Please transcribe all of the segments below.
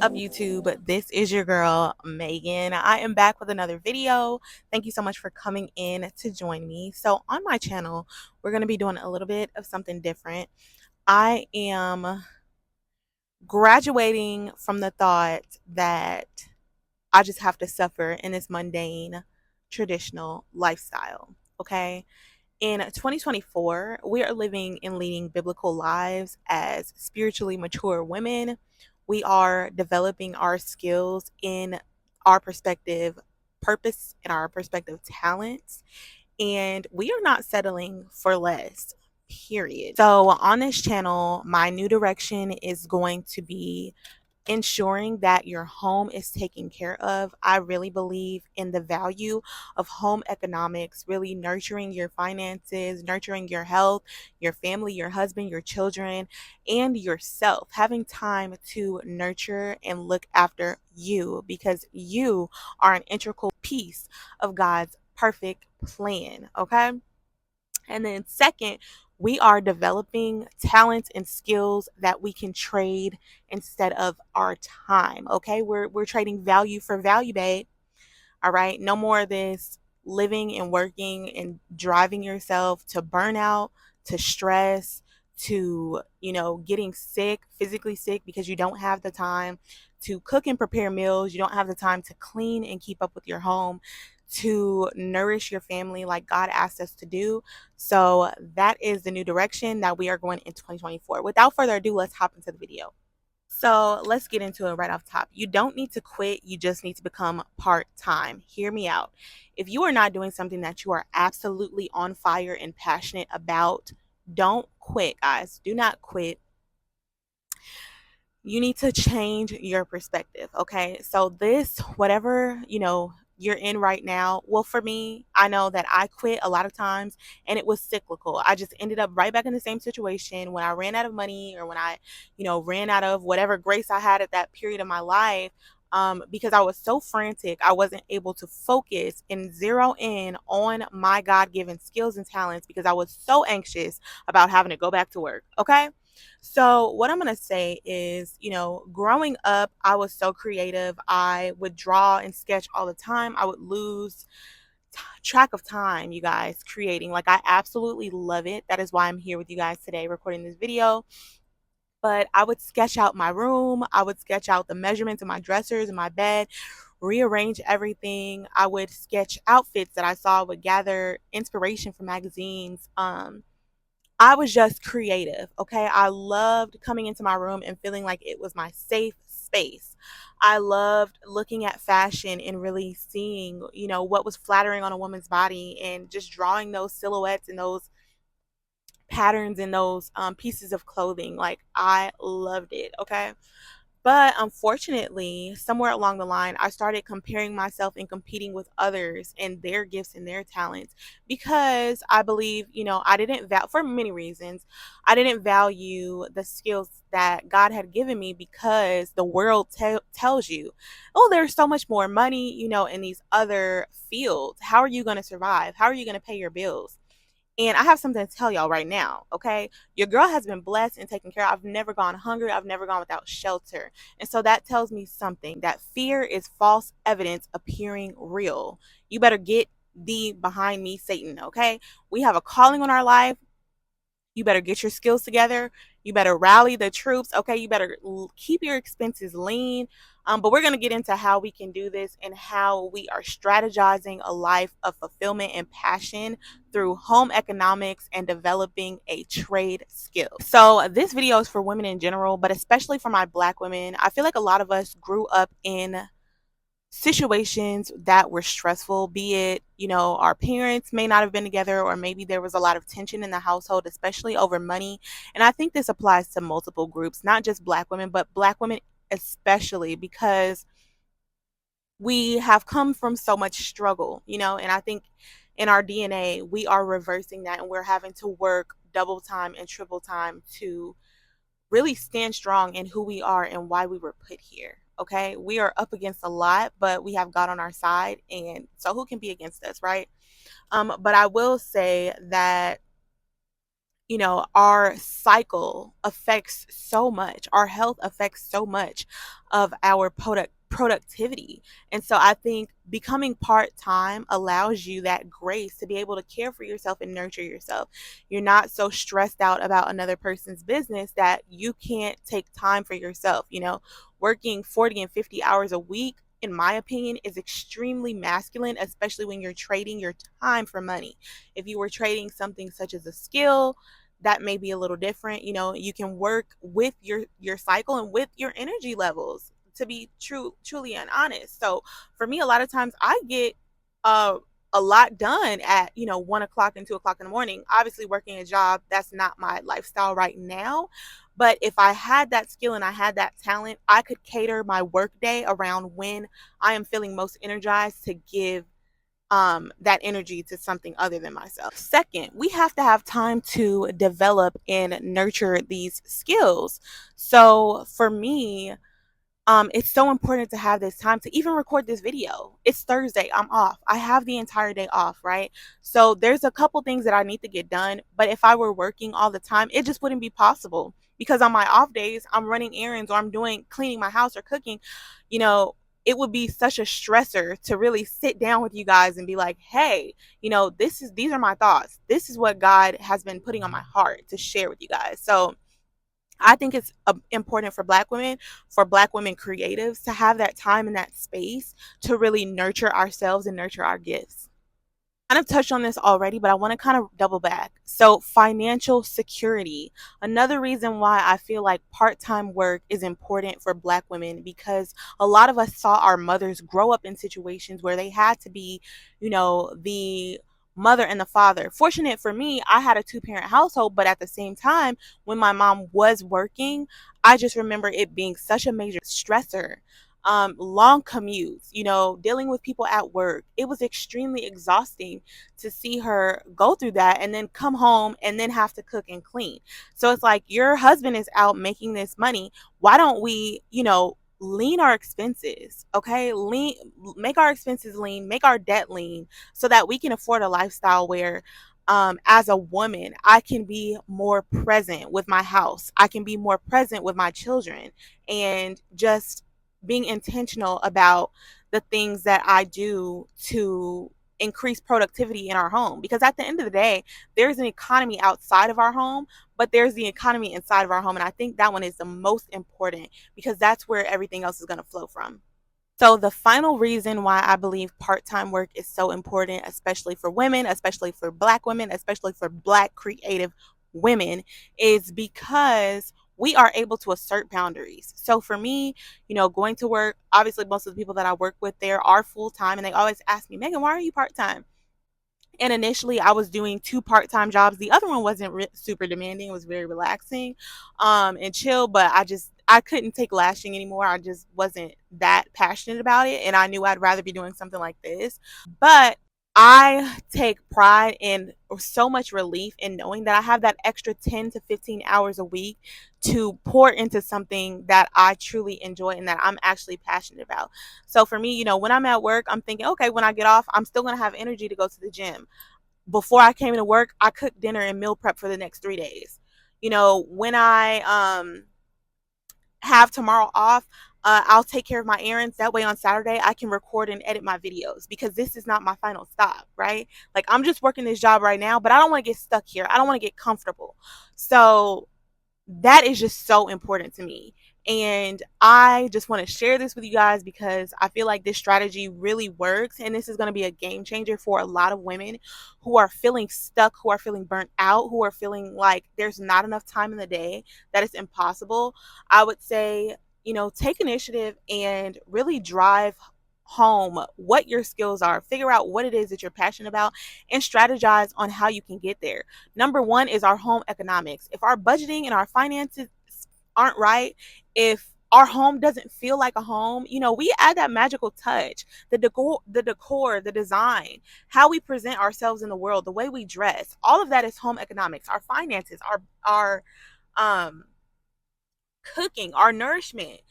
up, YouTube? This is your girl, Megan. I am back with another video. Thank you so much for coming in to join me. So, on my channel, we're going to be doing a little bit of something different. I am graduating from the thought that I just have to suffer in this mundane, traditional lifestyle. Okay. In 2024, we are living and leading biblical lives as spiritually mature women. We are developing our skills in our perspective purpose and our perspective talents, and we are not settling for less. Period. So, on this channel, my new direction is going to be ensuring that your home is taken care of. I really believe in the value of home economics, really nurturing your finances, nurturing your health, your family, your husband, your children, and yourself. Having time to nurture and look after you because you are an integral piece of God's perfect plan. Okay. And then, second, we are developing talents and skills that we can trade instead of our time. Okay, we're trading value for value, babe. All right, no more of this living and working and driving yourself to burnout, to stress, to getting sick, physically sick because you don't have the time to cook and prepare meals. You don't have the time to clean and keep up with your home, to nourish your family like God asked us to do. So that is the new direction that we are going in 2024. Without further ado, let's hop into the video. So let's get into it right off top. You don't need to quit. You just need to become part-time. Hear me out. If you are not doing something that you are absolutely on fire and passionate about, don't quit, guys. Do not quit. You need to change your perspective. Okay. So this, whatever, you're in right now. Well, for me, I know that I quit a lot of times and it was cyclical. I just ended up right back in the same situation when I ran out of money or when I, ran out of whatever grace I had at that period of my life. Because I was so frantic, I wasn't able to focus and zero in on my God given skills and talents because I was so anxious about having to go back to work. Okay. So, what I'm going to say is, growing up, I was so creative. I would draw and sketch all the time. I would lose track of time, you guys, creating. Like, I absolutely love it. That is why I'm here with you guys today recording this video. But I would sketch out my room. I would sketch out the measurements of my dressers and my bed, rearrange everything. I would sketch outfits that I saw, would gather inspiration from magazines. I was just creative. Okay. I loved coming into my room and feeling like it was my safe space. I loved looking at fashion and really seeing, what was flattering on a woman's body and just drawing those silhouettes and those patterns and those pieces of clothing. Like, I loved it. Okay. But unfortunately, somewhere along the line, I started comparing myself and competing with others and their gifts and their talents because I believe, I didn't for many reasons, I didn't value the skills that God had given me because the world tells you, oh, there's so much more money, in these other fields. How are you going to survive? How are you going to pay your bills? And I have something to tell y'all right now, okay? Your girl has been blessed and taken care of. I've never gone hungry. I've never gone without shelter. And so that tells me something, that fear is false evidence appearing real. You better get thee behind me, Satan, okay? We have a calling on our life. You better get your skills together. You better rally the troops. Okay. You better keep your expenses lean. But we're going to get into how we can do this and how we are strategizing a life of fulfillment and passion through home economics and developing a trade skill. So this video is for women in general, but especially for my Black women. I feel like a lot of us grew up in situations that were stressful, be it, our parents may not have been together, or maybe there was a lot of tension in the household, especially over money. And I think this applies to multiple groups, not just Black women, but Black women especially, because we have come from so much struggle, and I think in our DNA, we are reversing that and we're having to work double time and triple time to really stand strong in who we are and why we were put here. Okay. We are up against a lot, but we have God on our side. And so who can be against us, right? But I will say that our cycle affects so much, our health affects so much of our productivity. And so I think becoming part-time allows you that grace to be able to care for yourself and nurture yourself. You're not so stressed out about another person's business that you can't take time for yourself. Working 40 and 50 hours a week, in my opinion, is extremely masculine, especially when you're trading your time for money. If you were trading something such as a skill, that may be a little different. You can work with your cycle and with your energy levels, to be truly and honest. So for me, a lot of times I get uh a lot done at 1 o'clock and 2 o'clock in the morning. Obviously, working a job, that's not my lifestyle right now. But if I had that skill and I had that talent, I could cater my work day around when I am feeling most energized to give that energy to something other than myself. Second, we have to have time to develop and nurture these skills. So for me, it's so important to have this time to even record this video. It's Thursday. I'm off. I have the entire day off, right? So there's a couple things that I need to get done. But if I were working all the time, it just wouldn't be possible because on my off days, I'm running errands or I'm doing cleaning my house or cooking. You know, it would be such a stressor to really sit down with you guys and be like, hey, these are my thoughts. This is what God has been putting on my heart to share with you guys. So I think it's important for Black women creatives, to have that time and that space to really nurture ourselves and nurture our gifts. Kind of touched on this already, but I want to kind of double back. So, financial security. Another reason why I feel like part time work is important for Black women, because a lot of us saw our mothers grow up in situations where they had to be, the mother and the father. Fortunate for me, I had a two-parent household, but at the same time, when my mom was working, I just remember it being such a major stressor. Long commutes, dealing with people at work. It was extremely exhausting to see her go through that and then come home and then have to cook and clean. So it's like, your husband is out making this money. Why don't we, lean our expenses, okay? Make our expenses lean, make our debt lean, so that we can afford a lifestyle where as a woman, I can be more present with my house. I can be more present with my children, and just being intentional about the things that I do to increase productivity in our home. Because at the end of the day, there's an economy outside of our home, but there's the economy inside of our home. And I think that one is the most important, because that's where everything else is going to flow from. So, the final reason why I believe part time work is so important, especially for women, especially for Black women, especially for Black creative women, is because we are able to assert boundaries. So, for me, going to work, obviously, most of the people that I work with there are full time, and they always ask me, Megan, why are you part time? And initially, I was doing two part-time jobs. The other one wasn't super demanding. It was very relaxing, and chill. But I couldn't take lashing anymore. I just wasn't that passionate about it, and I knew I'd rather be doing something like this. But I take pride in, or so much relief in, knowing that I have that extra 10 to 15 hours a week to pour into something that I truly enjoy and that I'm actually passionate about. So for me, when I'm at work, I'm thinking, okay, when I get off, I'm still going to have energy to go to the gym. Before I came into work, I cooked dinner and meal prep for the next 3 days. When I have tomorrow off, I'll take care of my errands. That way on Saturday, I can record and edit my videos, because this is not my final stop, right? Like, I'm just working this job right now, but I don't want to get stuck here. I don't want to get comfortable. So that is just so important to me. And I just want to share this with you guys, because I feel like this strategy really works. And this is going to be a game changer for a lot of women who are feeling stuck, who are feeling burnt out, who are feeling like there's not enough time in the day, that it's impossible. I would say, take initiative and really drive home what your skills are. Figure out what it is that you're passionate about and strategize on how you can get there. Number one is our home economics. If our budgeting and our finances aren't right, if our home doesn't feel like a home, we add that magical touch. The design, how we present ourselves in the world, the way we dress, all of that is home economics. Our finances, our um cooking, our nourishment,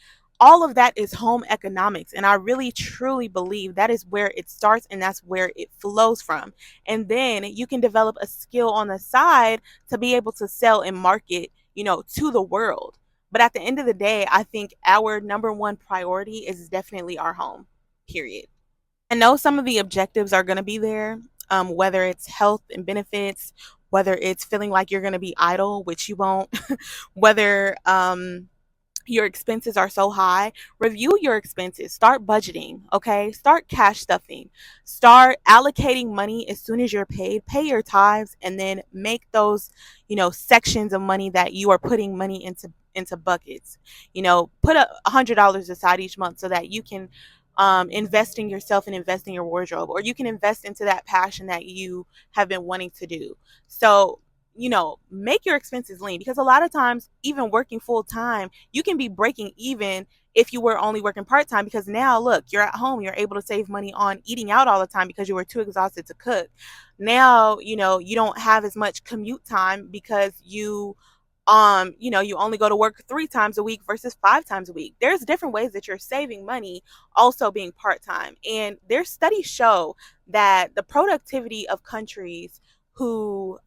all of that is home economics. And I really truly believe that is where it starts and that's where it flows from. And then you can develop a skill on the side to be able to sell and market, to the world. But at the end of the day, I think our number one priority is definitely our home, period. I know some of the objectives are going to be there, whether it's health and benefits, whether it's feeling like you're going to be idle, which you won't, whether your expenses are so high. Review your expenses. Start budgeting, okay? Start cash stuffing. Start allocating money as soon as you're paid. Pay your tithes and then make those, sections of money that you are putting money into buckets. Put $100 aside each month so that you can invest in yourself and invest in your wardrobe, or you can invest into that passion that you have been wanting to do. So make your expenses lean, because a lot of times, even working full time, you can be breaking even if you were only working part time, because now look, you're at home, you're able to save money on eating out all the time because you were too exhausted to cook. Now, you don't have as much commute time because you only go to work 3 times a week versus 5 times a week. There's different ways that you're saving money also being part time. And their studies show that the productivity of countries who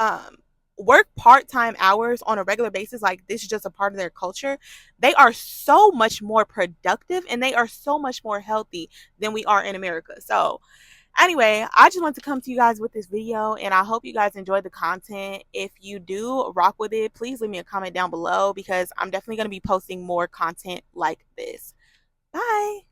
um work part-time hours on a regular basis, like this is just a part of their culture, they are so much more productive and they are so much more healthy than we are in America. So anyway, I just want to come to you guys with this video, and I hope you guys enjoyed the content. If you do rock with it, please leave me a comment down below, because I'm definitely going to be posting more content like this. Bye.